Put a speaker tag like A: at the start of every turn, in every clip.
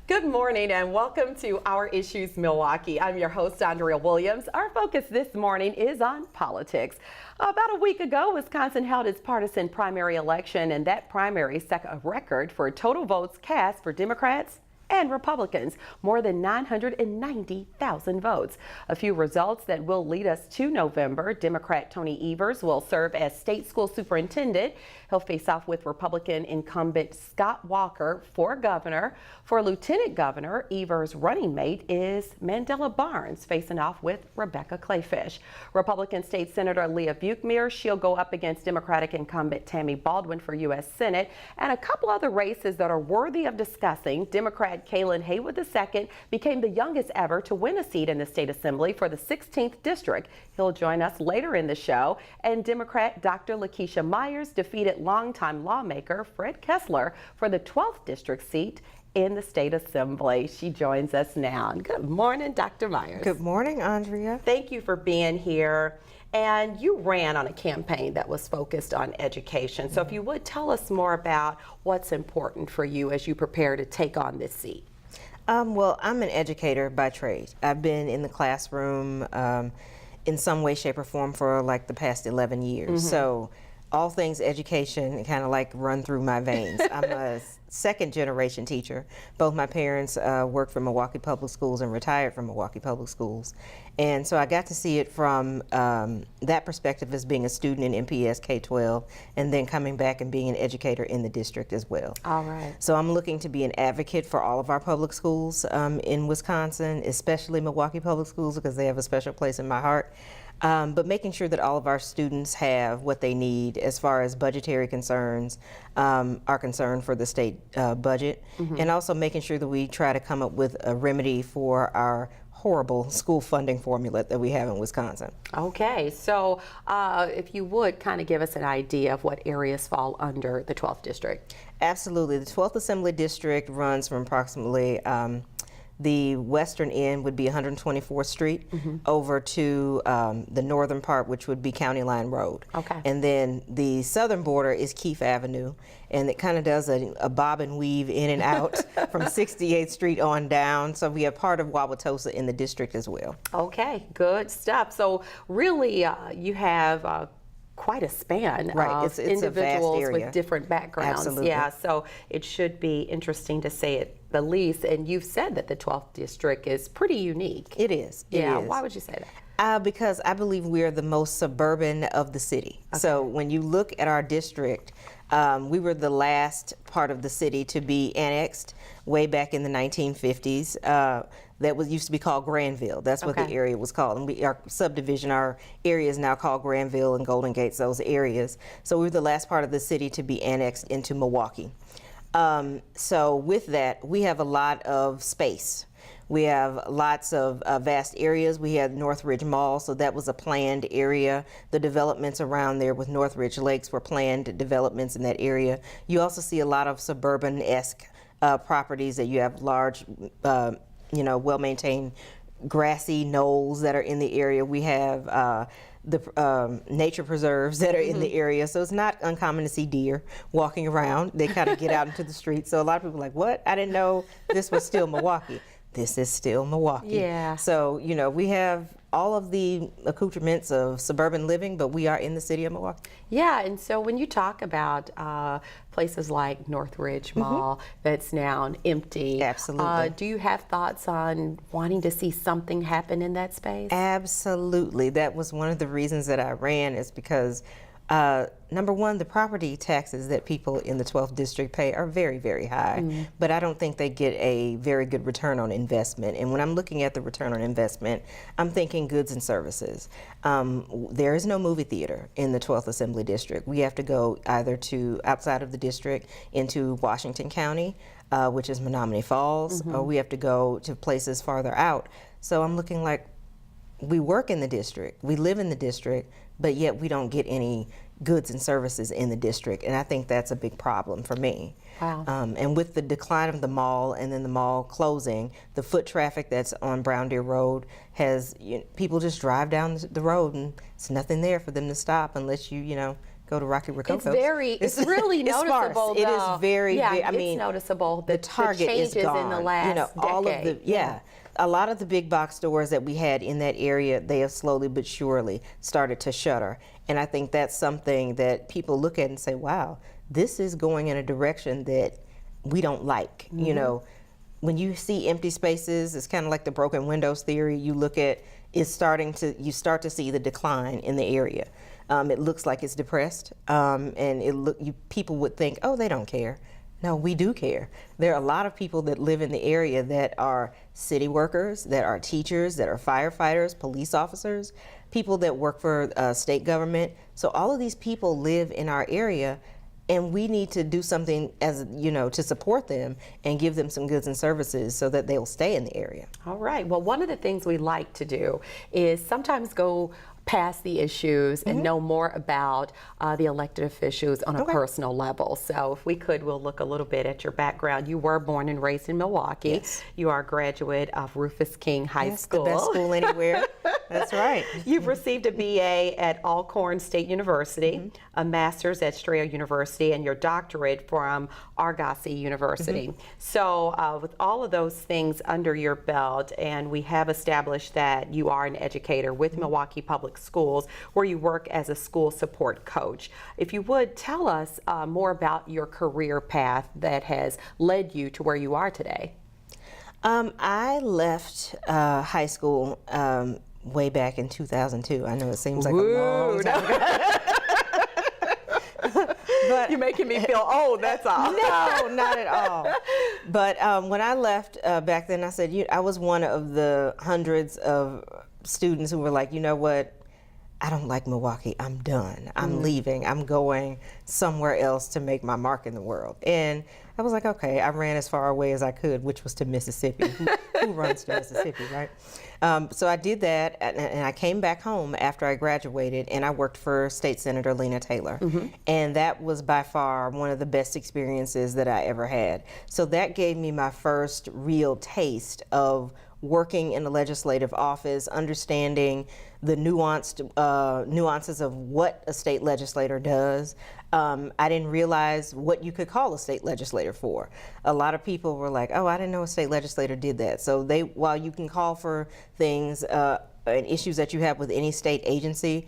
A: Good morning and welcome to Our Issues Milwaukee. I'm your host, Andrea Williams. Our focus this morning is on politics. About a week ago, Wisconsin held its partisan primary election, and that primary set a record for total votes cast for Democrats and Republicans, more than 990,000 votes. A few results that will lead us to November. Democrat Tony Evers will serve as state school superintendent. He'll face off with Republican incumbent Scott Walker for governor. For lieutenant governor, Evers' running mate is Mandela Barnes, facing off with Rebecca Clayfish. Republican State Senator Leah Buchmeier, she'll go up against Democratic incumbent Tammy Baldwin for U.S. Senate, and a couple other races that are worthy of discussing. Democrat Kalen Haywood II became the youngest ever to win a seat in the state assembly for the 16th district. He'll join us later in the show. And Democrat Dr. Lakeishia Myers defeated longtime lawmaker Fred Kessler for the 12th district seat in the state assembly. She joins us now. Good morning, Dr. Myers.
B: Good morning, Andrea.
A: Thank you for being here. And you ran on a campaign that was focused on education. So if you would tell us more about what's important for you as you prepare to take on this seat.
B: Well, I'm an educator by trade. I've been in the classroom in some way, shape, or form for like the past 11 years. So all things education kind of like run through my veins. I'm a second generation teacher. Both my parents worked for Milwaukee Public Schools and retired from Milwaukee Public Schools. And so I got to see it from that perspective as being a student in MPS K-12 and then coming back and being an educator in the district as well.
A: All right.
B: So I'm looking to be an advocate for all of our public schools in Wisconsin, especially Milwaukee Public Schools because they have a special place in my heart. But making sure that all of our students have what they need as far as budgetary concerns are concerned for the state budget, and also making sure that we try to come up with a remedy for our horrible school funding formula that we have in Wisconsin.
A: Okay, so if you would kind of give us an idea of what areas fall under the 12th district.
B: Absolutely. The 12th Assembly District runs from approximately the western end would be 124th Street over to the northern part, which would be County Line Road.
A: Okay.
B: And then the southern border is Keefe Avenue, and it kind of does a bob and weave in and out from 68th Street on down. So we have part of Wauwatosa in the district as well.
A: Okay, good stuff. So really, you have quite a span of
B: it's
A: individuals
B: a vast area.
A: with different backgrounds.
B: Absolutely.
A: Yeah, so it should be interesting to say it the least. And you've said that the 12th district is pretty unique.
B: It is.
A: Yeah,
B: It is.
A: why would you say that?
B: Because I believe we're the most suburban of the city. Okay. So when you look at our district, we were the last part of the city to be annexed way back in the 1950s. That used to be called Granville. That's what the area was called. And our subdivision, our area is now called Granville and Golden Gates, those areas. So we were the last part of the city to be annexed into Milwaukee. So with that, we have a lot of space. We have lots of vast areas. We had Northridge Mall, so that was a planned area. The developments around there with Northridge Lakes were planned developments in that area. You also see a lot of suburban-esque properties that you have large, well-maintained grassy knolls that are in the area. We have the nature preserves that are in the area, so it's not uncommon to see deer walking around. They kind of get out into the streets, so a lot of people are like, what? I didn't know this was still Milwaukee. This is still Milwaukee.
A: Yeah.
B: So, we have all of the accoutrements of suburban living, but we are in the city of Milwaukee.
A: Yeah, and so when you talk about places like Northridge Mall that's now empty,
B: Absolutely.
A: Do you have thoughts on wanting to see something happen in that space?
B: Absolutely. That was one of the reasons that I ran, is because number one, the property taxes that people in the 12th district pay are very, very high, but I don't think they get a very good return on investment. And when I'm looking at the return on investment, I'm thinking goods and services. There is no movie theater in the 12th Assembly District. We have to go either to outside of the district into Washington County, which is Menominee Falls, or we have to go to places farther out. So I'm looking like, we work in the district, we live in the district, but yet we don't get any goods and services in the district, and I think that's a big problem for me.
A: Wow.
B: And with the decline of the mall and then the mall closing, the foot traffic that's on Brown Deer Road has, people just drive down the road and it's nothing there for them to stop unless you go to Rocky Rococo's.
A: It's really
B: it's
A: noticeable.
B: Sparse. It is very,
A: yeah,
B: very, I mean,
A: it's noticeable.
B: The Target
A: changes
B: is gone.
A: in the last
B: you know, all
A: decade.
B: of the, a lot of the big box stores that we had in that area, they have slowly but surely started to shutter. And I think that's something that people look at and say, wow, this is going in a direction that we don't like. You know, when you see empty spaces, it's kind of like the broken windows theory. You look at, you start to see the decline in the area. It looks like it's depressed, and people would think, oh, they don't care. No, we do care. There are a lot of people that live in the area that are city workers, that are teachers, that are firefighters, police officers, people that work for state government. So all of these people live in our area, and we need to do something, as you know, to support them and give them some goods and services so that they'll stay in the area.
A: All right. Well, one of the things we like to do is sometimes go past the issues and know more about the elected officials on a personal level. So if we could, we'll look a little bit at your background. You were born and raised in Milwaukee.
B: Yes.
A: You are a graduate of Rufus King High School.
B: The best school anywhere. That's right.
A: You've received a BA at Alcorn State University, a master's at Strayer University, and your doctorate from Argosy University. So with all of those things under your belt, and we have established that you are an educator with Milwaukee Public Schools, where you work as a school support coach. If you would, tell us more about your career path that has led you to where you are today.
B: I left high school way back in 2002. I know it seems like a long time ago. But
A: you're making me feel old, that's all.
B: No, not at all. But when I left back then, I said, I was one of the hundreds of students who were like, you know what? I don't like Milwaukee. I'm done. I'm leaving. I'm going somewhere else to make my mark in the world. And I was like, okay, I ran as far away as I could, which was to Mississippi. Who runs to Mississippi, right? So I did that, and I came back home after I graduated, and I worked for State Senator Lena Taylor. And that was by far one of the best experiences that I ever had. So that gave me my first real taste of working in the legislative office, understanding the nuances of what a state legislator does. I didn't realize what you could call a state legislator for. A lot of people were like, oh, I didn't know a state legislator did that. So while you can call for things and issues that you have with any state agency,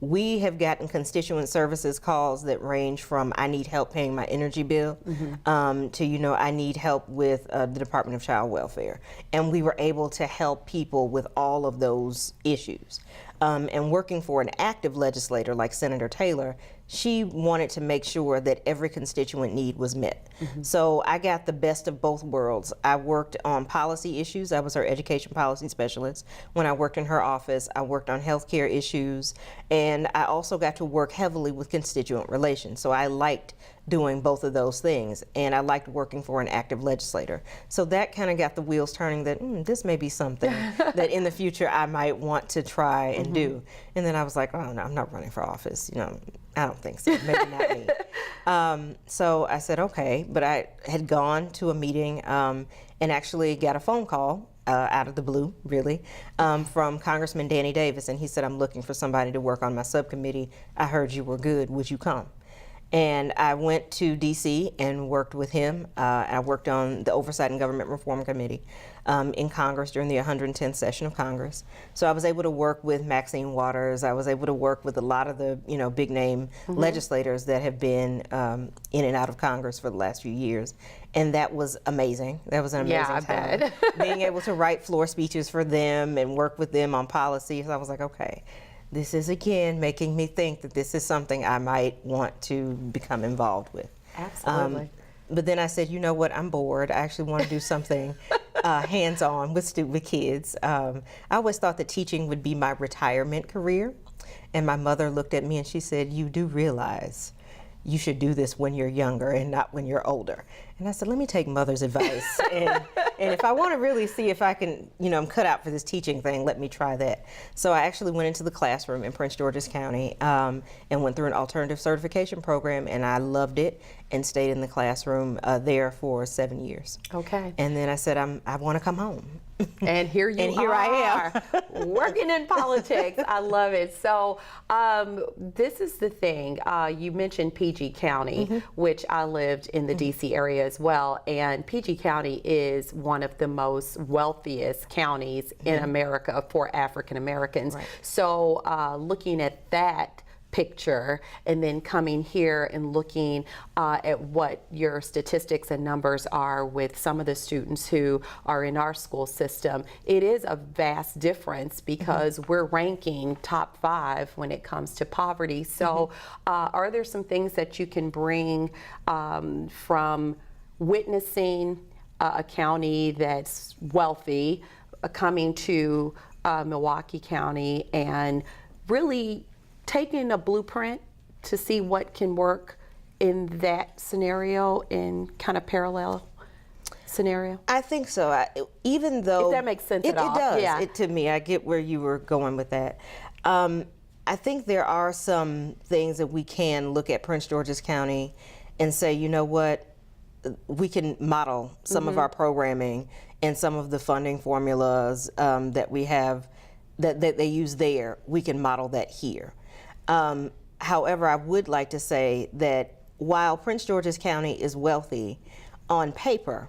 B: we have gotten constituent services calls that range from I need help paying my energy bill to, I need help with the Department of Child Welfare. And we were able to help people with all of those issues. And working for an active legislator like Senator Taylor, she wanted to make sure that every constituent need was met. So I got the best of both worlds. I worked on policy issues. I was her education policy specialist. When I worked in her office, I worked on healthcare issues, and I also got to work heavily with constituent relations. So I liked doing both of those things, and I liked working for an active legislator. So that kind of got the wheels turning that this may be something that in the future I might want to try and do. And then I was like, oh no, I'm not running for office. I don't think so, maybe not me. So I said, okay, but I had gone to a meeting and actually got a phone call out of the blue, really, from Congressman Danny Davis, and he said, I'm looking for somebody to work on my subcommittee. I heard you were good, would you come? And I went to DC and worked with him. I worked on the Oversight and Government Reform Committee in Congress during the 110th session of Congress. So I was able to work with Maxine Waters. I was able to work with a lot of the big name legislators that have been in and out of Congress for the last few years. And that was amazing. That was an amazing time.
A: Bet.
B: Being able to write floor speeches for them and work with them on policy. So I was like, okay. This is, again, making me think that this is something I might want to become involved with.
A: Absolutely.
B: But then I said, you know what, I'm bored. I actually want to do something hands-on with kids. I always thought that teaching would be my retirement career. And my mother looked at me and she said, you do realize you should do this when you're younger and not when you're older. And I said, let me take Mother's advice. and if I want to really see if I can, I'm cut out for this teaching thing, let me try that. So I actually went into the classroom in Prince George's County and went through an alternative certification program, and I loved it and stayed in the classroom there for 7 years.
A: Okay.
B: And then I said, I want to come home.
A: And here you
B: and here I
A: am, working in politics. I love it. So this is the thing. You mentioned PG County, which I lived in the D.C. area as well. And PG County is one of the most wealthiest counties in America for African Americans.
B: Right.
A: So looking at that picture and then coming here and looking at what your statistics and numbers are with some of the students who are in our school system, it is a vast difference because we're ranking top 5 when it comes to poverty. So are there some things that you can bring from witnessing a county that's wealthy coming to Milwaukee County and really taking a blueprint to see what can work in that scenario, in kind of parallel scenario?
B: I think so. Even though
A: if that makes sense at all.
B: It does.
A: Yeah.
B: To me, I get where you were going with that. I think there are some things that we can look at Prince George's County and say, you know what, we can model some of our programming and some of the funding formulas that we have that they use there. We can model that here. However, I would like to say that while Prince George's County is wealthy on paper,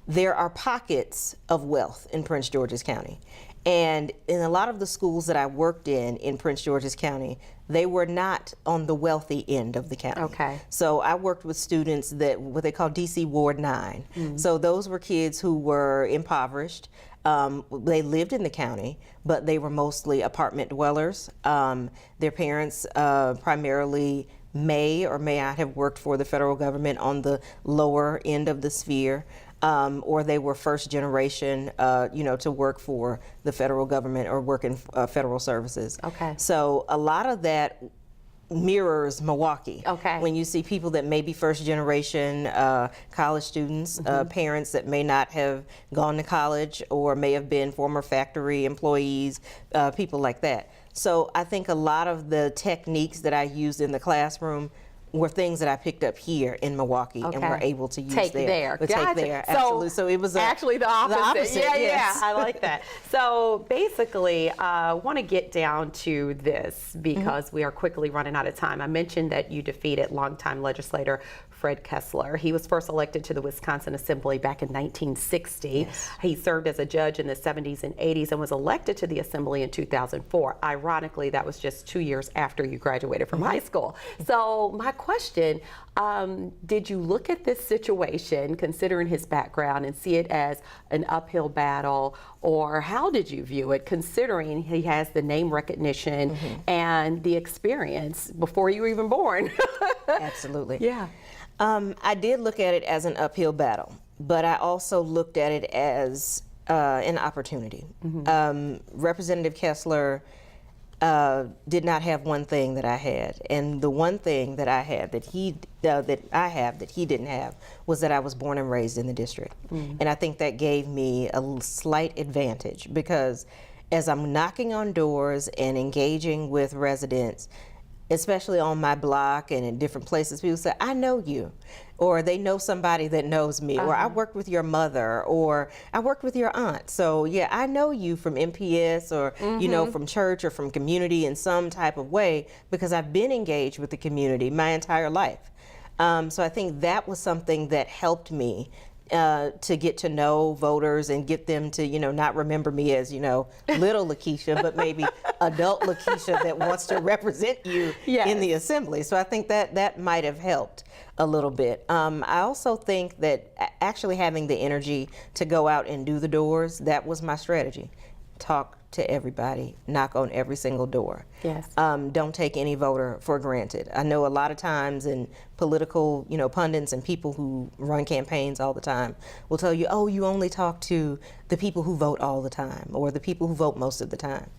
B: there are pockets of wealth in Prince George's County. And in a lot of the schools that I worked in Prince George's County, they were not on the wealthy end of the county.
A: Okay.
B: So I worked with students that what they call DC Ward 9. So those were kids who were impoverished. They lived in the county, but they were mostly apartment dwellers. Their parents primarily may or may not have worked for the federal government on the lower end of the sphere, or they were first generation, to work for the federal government or work in federal services.
A: Okay.
B: So a lot of that mirrors Milwaukee.
A: Okay.
B: When you see people that may be first generation college students, parents that may not have gone to college or may have been former factory employees, people like that. So I think a lot of the techniques that I used in the classroom were things that I picked up here in Milwaukee and were able to use
A: take there.
B: Take there, absolutely. So it was
A: actually the opposite.
B: Yeah,
A: yes. I like that. So basically, I want to get down to this because we are quickly running out of time. I mentioned that you defeated longtime legislator Fred Kessler. He was first elected to the Wisconsin Assembly back in 1960.
B: Yes.
A: He served as a judge in the 70s and 80s and was elected to the Assembly in 2004. Ironically, that was just 2 years after you graduated from high school. So my question, did you look at this situation, considering his background, and see it as an uphill battle, or how did you view it, considering he has the name recognition and the experience before you were even born?
B: Absolutely.
A: Yeah.
B: I did look at it as an uphill battle, but I also looked at it as an opportunity. Representative Kessler did not have one thing that I had, and the one thing that I had that he didn't have was that I was born and raised in the district, and I think that gave me a slight advantage because as I'm knocking on doors and engaging with residents, especially on my block and in different places, people say, I know you, or they know somebody that knows me, or I worked with your mother, or I worked with your aunt. So yeah, I know you from MPS or, from church or from community in some type of way because I've been engaged with the community my entire life. So I think that was something that helped me to get to know voters and get them to, not remember me as, little Lakeishia, but maybe adult Lakeishia that wants to represent you in the assembly. So I think that might have helped a little bit. I also think that actually having the energy to go out and do the doors, that was my strategy. Talk to everybody, knock on every single door.
A: Yes.
B: Don't take any voter for granted. I know a lot of times in political, pundits and people who run campaigns all the time will tell you, oh, you only talk to the people who vote all the time or the people who vote most of the time.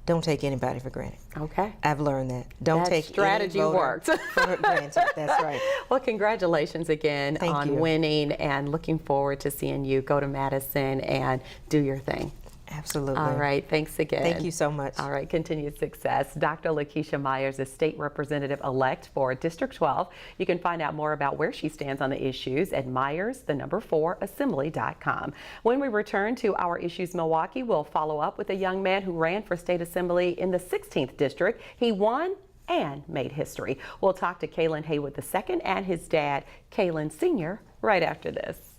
B: don't take anybody for granted.
A: Okay.
B: I've learned that. Don't
A: That
B: take
A: strategy
B: any voter
A: worked.
B: for granted. That's right.
A: Well, congratulations again
B: Thank
A: on
B: you.
A: winning, and looking forward to seeing you go to Madison and do your thing.
B: Absolutely.
A: All right, thanks again.
B: Thank you so much.
A: All right, continued success. Dr. Lakeishia Myers is State Representative-elect for District 12. You can find out more about where she stands on the issues at myers4assembly.com. When we return to Our Issues Milwaukee, we'll follow up with a young man who ran for State Assembly in the 16th District. He won and made history. We'll talk to Kalen Haywood II and his dad, Kalen Sr., right after this.